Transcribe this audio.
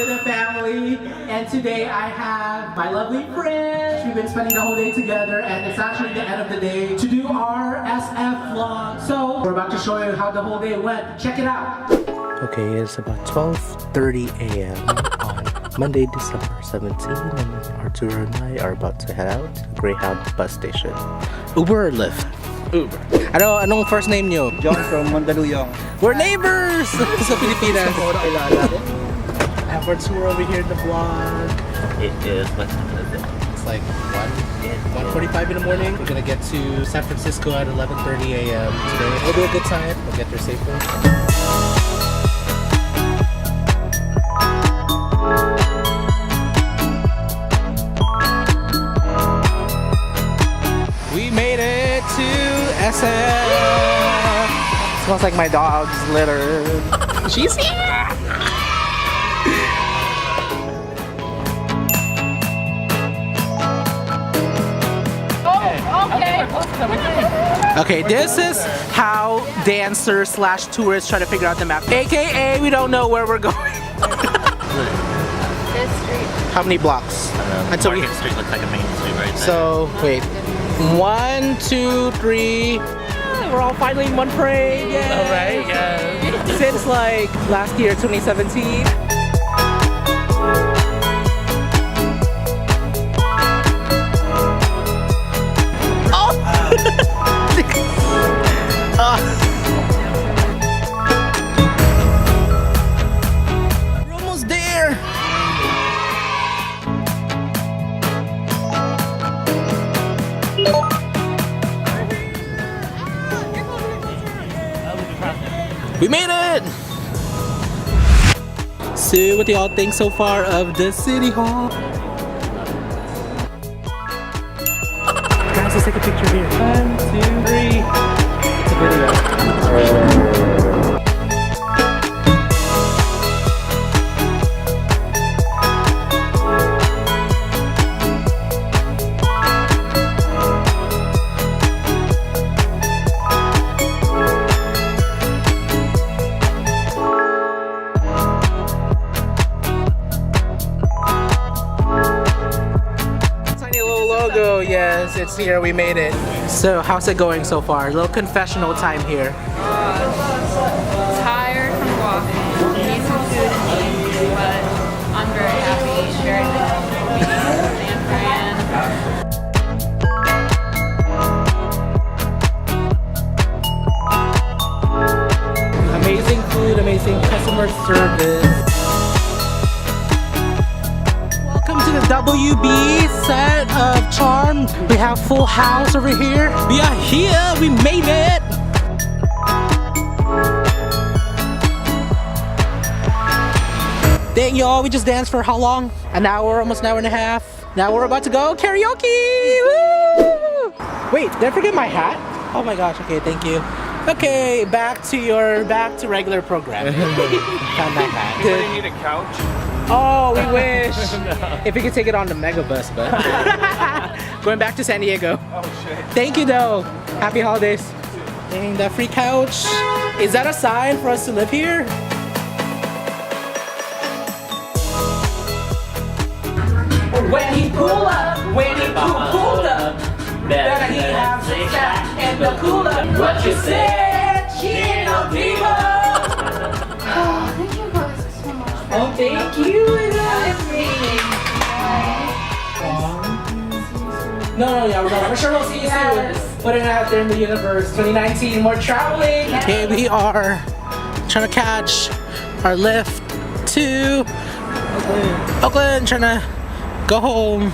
the family, and today I have my lovely friend. We've been spending the whole day together, and it's actually the end of the day to do our SF vlog. So we're about to show you how the whole day went. Check it out. Okay, it's about 12:30 a.m. on Monday, December 17, and Arturo and I are about to head out to Greyhound bus station. Uber or Lyft? Uber. Anong first name nyo? John from Mandaluyong. We're neighbors sa Pilipinas. I have Arturo over here in the vlog. It is, what time is it? It's like 1:45 in the morning. We're gonna get to San Francisco at 11:30 a.m. today. It'll be a good time. We'll get there safely. We made it to SF. Smells like my dog's litter. She's here. Okay, this is how dancers / tourists try to figure out the map. AKA, we don't know where we're going. This street. How many blocks? Until Market Street looks like a main street right there. So, wait. 1, 2, 3. We're all finally in one parade. Yay! All right, yeah. Since like last year, 2017. We're almost there. We made it! So, what do y'all think so far of the City Hall? Guys, let's take a picture here. 1, 2, 3. It's a video. Yes, it's here. We made it. So, how's it going so far? A little confessional time here. Tired from walking. Need some food and eat, but I'm very happy. Very San Fran. Amazing food, amazing customer service. Welcome to the WB set of charm. We have Full House over here. We are here. We made it. Dang, y'all, we just danced for how long? An hour, almost an hour and a half. Now we're about to go karaoke. Woo! Wait, did I forget my hat? Oh my gosh. Okay, thank you. Okay, back to regular programming. Found my hat. Do you need a couch? Oh, we wish. No. If we could take it on the megabus, but going back to San Diego. Oh shit. Thank you though. Happy holidays. Dang, that free couch. Is that a sign for us to live here? When he pulled up, better he have some fat and the cooler. What you said, she ain't no diva. Oh, thank you guys so much. Oh, thank you. No, I'm sure we'll see you soon. Putting it out there in the universe. 2019, more traveling. Okay, we are trying to catch our lift to Oakland, trying to go home.